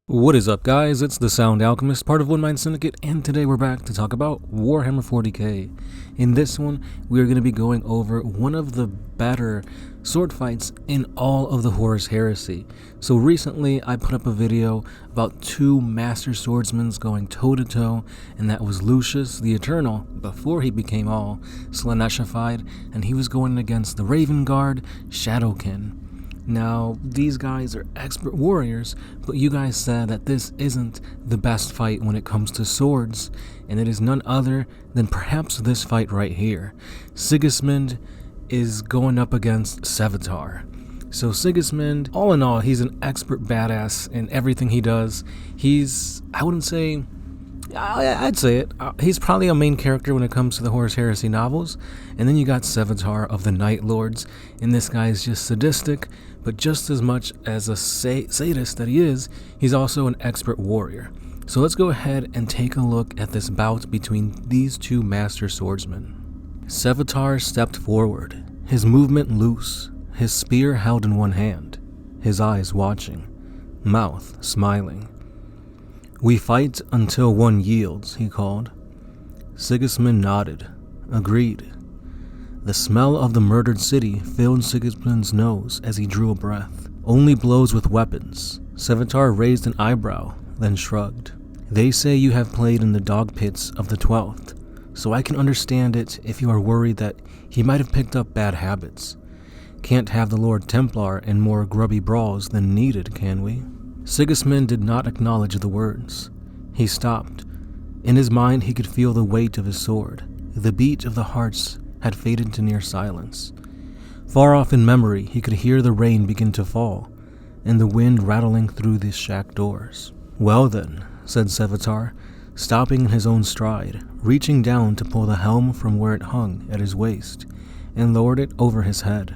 What is up, guys? It's the Sound Alchemist, part of OneMindSyndicate, and today we're back to talk about Warhammer 40k. In this one, we are going to be going over one of the better sword fights in all of the Horus Heresy. So recently, I put up a video about two Master Swordsmen going toe-to-toe, and that was Lucius the Eternal, before he became all Slaneshified, and he was going against the Raven Guard, Shadowkin. Now, these guys are expert warriors, but you guys said that this isn't the best fight when it comes to swords, and it is none other than perhaps this fight right here. Sigismund is going up against Sevatar. So Sigismund, all in all, he's an expert badass in everything he does. I'd say it. He's probably a main character when it comes to the Horus Heresy novels. And then you got Sevatar of the Night Lords, and this guy is just sadistic, but just as much as a sadist that he is, he's also an expert warrior. So let's go ahead and take a look at this bout between these two master swordsmen. Sevatar stepped forward, his movement loose, his spear held in one hand, his eyes watching, mouth smiling. "We fight until one yields," he called. Sigismund nodded, agreed. The smell of the murdered city filled Sigismund's nose as he drew a breath. "Only blows with weapons." Sevatar raised an eyebrow, then shrugged. "They say you have played in the dog pits of the 12th, so I can understand it if you are worried that he might have picked up bad habits. Can't have the Lord Templar in more grubby brawls than needed, can we?" Sigismund did not acknowledge the words. He stopped. In his mind he could feel the weight of his sword. The beat of the hearts had faded to near silence. Far off in memory he could hear the rain begin to fall, and the wind rattling through the shack doors. "Well then," said Sevatar, stopping in his own stride, reaching down to pull the helm from where it hung at his waist, and lowered it over his head.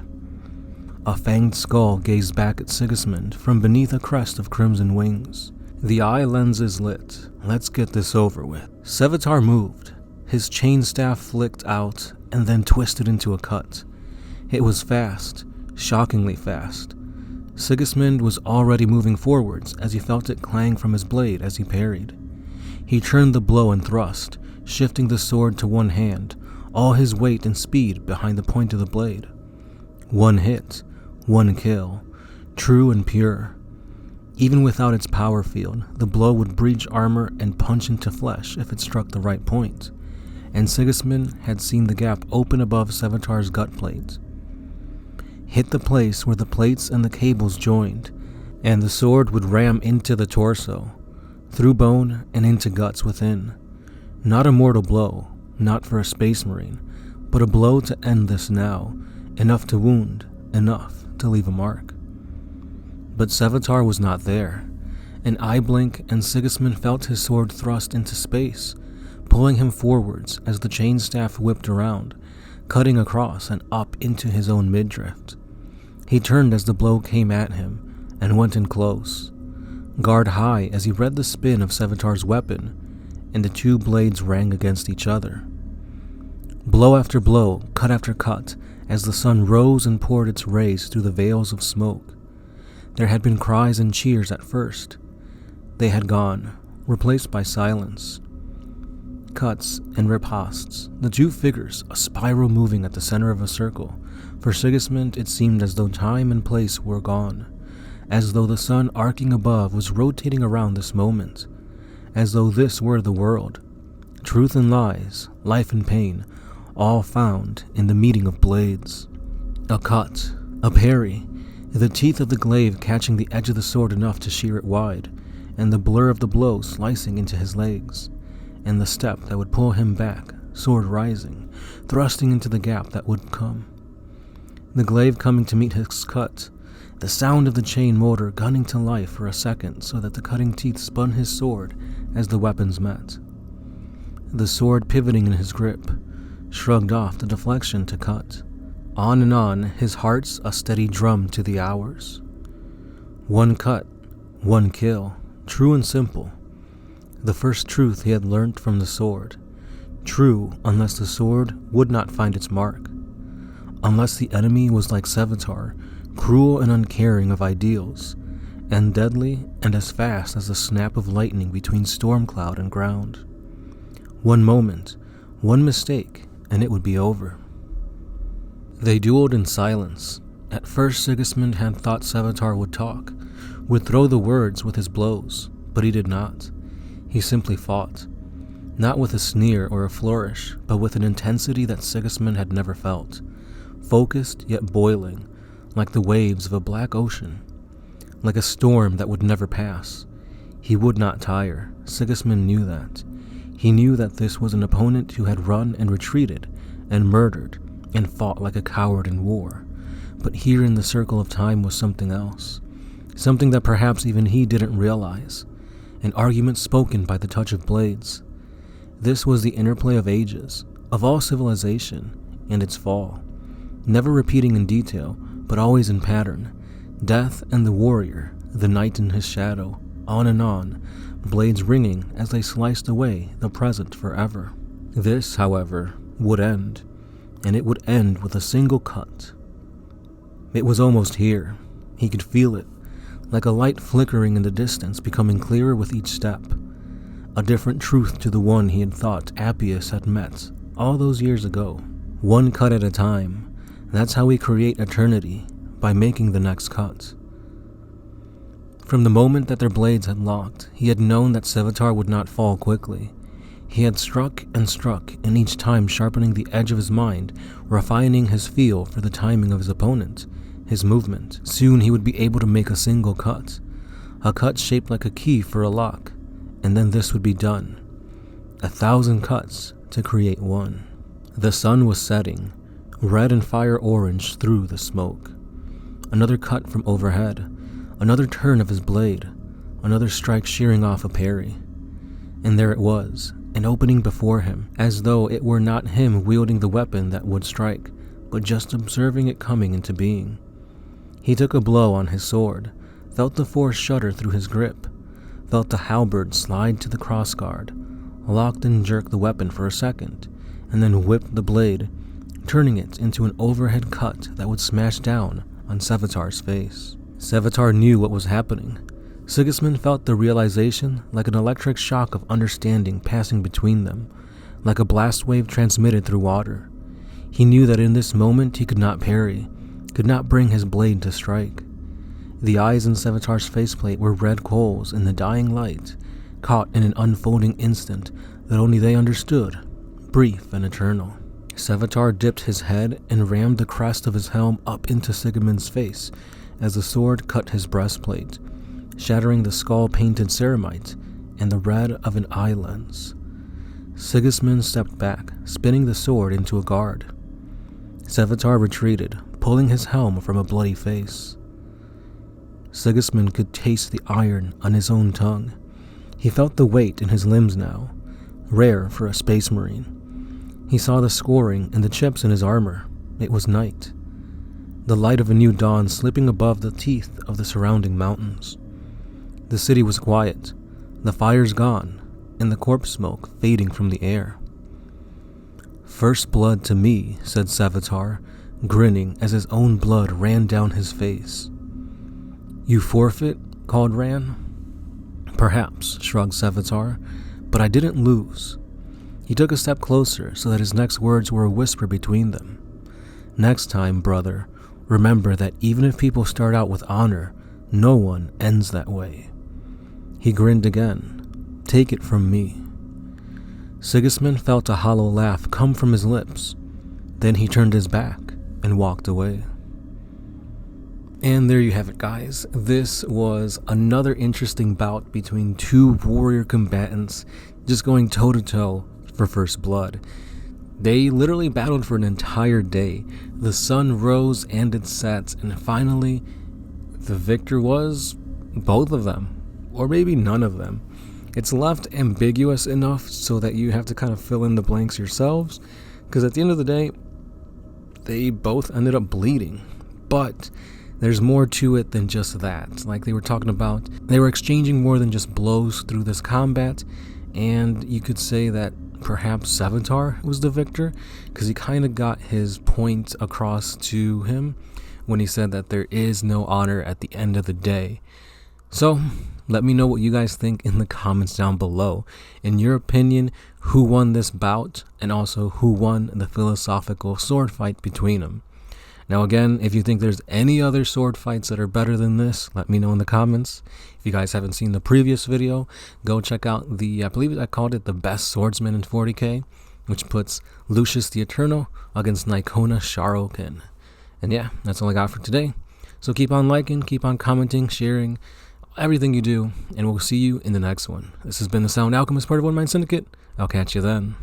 A fanged skull gazed back at Sigismund from beneath a crest of crimson wings. The eye lenses lit. "Let's get this over with." Sevatar moved. His chain staff flicked out and then twisted into a cut. It was fast, shockingly fast. Sigismund was already moving forwards as he felt it clang from his blade as he parried. He turned the blow and thrust, shifting the sword to one hand, all his weight and speed behind the point of the blade. One hit, one kill, true and pure. Even without its power field, the blow would breach armor and punch into flesh if it struck the right point, and Sigismund had seen the gap open above Sevatar's gut plate. Hit the place where the plates and the cables joined, and the sword would ram into the torso, through bone and into guts within. Not a mortal blow, not for a space marine, but a blow to end this now, enough to wound, enough to leave a mark. But Sevatar was not there. An eye blink and Sigismund felt his sword thrust into space, pulling him forwards as the chain staff whipped around, cutting across and up into his own midriff. He turned as the blow came at him and went in close, guard high as he read the spin of Sevatar's weapon, and the two blades rang against each other. Blow after blow, cut after cut, as the sun rose and poured its rays through the veils of smoke. There had been cries and cheers at first. They had gone, replaced by silence. Cuts and riposts, the two figures, a spiral moving at the center of a circle. For Sigismund, it seemed as though time and place were gone, as though the sun arcing above was rotating around this moment, as though this were the world. Truth and lies, life and pain, all found in the meeting of blades. A cut, a parry, the teeth of the glaive catching the edge of the sword enough to shear it wide, and the blur of the blow slicing into his legs, and the step that would pull him back, sword rising, thrusting into the gap that would come. The glaive coming to meet his cut, the sound of the chain motor gunning to life for a second so that the cutting teeth spun his sword as the weapons met. The sword pivoting in his grip, shrugged off the deflection to cut. On and on, his heart's a steady drum to the hours. One cut, one kill, true and simple. The first truth he had learnt from the sword. True unless the sword would not find its mark. Unless the enemy was like Sevatar, cruel and uncaring of ideals, and deadly and as fast as the snap of lightning between storm cloud and ground. One moment, one mistake, and it would be over. They dueled in silence. At first, Sigismund had thought Sevatar would talk, would throw the words with his blows, but he did not. He simply fought, not with a sneer or a flourish, but with an intensity that Sigismund had never felt, focused yet boiling, like the waves of a black ocean, like a storm that would never pass. He would not tire. Sigismund knew that. He knew that this was an opponent who had run and retreated and murdered and fought like a coward in war. But here in the circle of time was something else, something that perhaps even he didn't realize, an argument spoken by the touch of blades. This was the interplay of ages, of all civilization, and its fall, never repeating in detail, but always in pattern. Death and the warrior, the knight in his shadow, on and on, blades ringing as they sliced away the present forever. This, however, would end, and it would end with a single cut. It was almost here. He could feel it, like a light flickering in the distance, becoming clearer with each step. A different truth to the one he had thought Appius had met all those years ago. One cut at a time. That's how we create eternity, by making the next cut. From the moment that their blades had locked, he had known that Sevatar would not fall quickly. He had struck, and each time sharpening the edge of his mind, refining his feel for the timing of his opponent, his movement. Soon he would be able to make a single cut, a cut shaped like a key for a lock, and then this would be done. 1,000 cuts to create one. The sun was setting, red and fire orange through the smoke. Another cut from overhead, another turn of his blade, another strike shearing off a parry. And there it was, an opening before him, as though it were not him wielding the weapon that would strike, but just observing it coming into being. He took a blow on his sword, felt the force shudder through his grip, felt the halberd slide to the crossguard, locked and jerked the weapon for a second, and then whipped the blade, turning it into an overhead cut that would smash down on Sevatar's face. Sevatar knew what was happening. Sigismund felt the realization like an electric shock of understanding passing between them, like a blast wave transmitted through water. He knew that in this moment he could not parry, could not bring his blade to strike. The eyes in Sevatar's faceplate were red coals in the dying light, caught in an unfolding instant that only they understood, brief and eternal. Sevatar dipped his head and rammed the crest of his helm up into Sigismund's face as the sword cut his breastplate, shattering the skull-painted ceramite and the red of an eye lens. Sigismund stepped back, spinning the sword into a guard. Sevatar retreated, pulling his helm from a bloody face. Sigismund could taste the iron on his own tongue. He felt the weight in his limbs now, rare for a space marine. He saw the scoring and the chips in his armor. It was night. The light of a new dawn slipping above the teeth of the surrounding mountains. The city was quiet, the fires gone, and the corpse smoke fading from the air. "First blood to me," said Sevatar, grinning as his own blood ran down his face. "You forfeit?" called Ran. "Perhaps," shrugged Sevatar, "but I didn't lose." He took a step closer so that his next words were a whisper between them. "Next time, brother, remember that even if people start out with honor, no one ends that way." He grinned again. "Take it from me." Sigismund felt a hollow laugh come from his lips. Then he turned his back and walked away. And there you have it, guys. This was another interesting bout between two warrior combatants just going toe-to-toe for first blood. They literally battled for an entire day. The sun rose and it set, and finally the victor was both of them, or maybe none of them. It's left ambiguous enough so that you have to kind of fill in the blanks yourselves, because at the end of the day, they both ended up bleeding. But there's more to it than just that. Like they were talking about, they were exchanging more than just blows through this combat, and you could say that perhaps Sevatar was the victor, because he kind of got his point across to him when he said that there is no honor at the end of the day. So let me know what you guys think in the comments down below. In your opinion, who won this bout, and also who won the philosophical sword fight between them? Now again, if you think there's any other sword fights that are better than this, let me know in the comments. If you guys haven't seen the previous video, go check out the, I believe I called it the best swordsman in 40k, which puts Lucius the Eternal against Nikona Sharokin. And yeah, that's all I got for today. So keep on liking, keep on commenting, sharing, everything you do, and we'll see you in the next one. This has been the Sound Alchemist, part of OneMindSyndicate. I'll catch you then.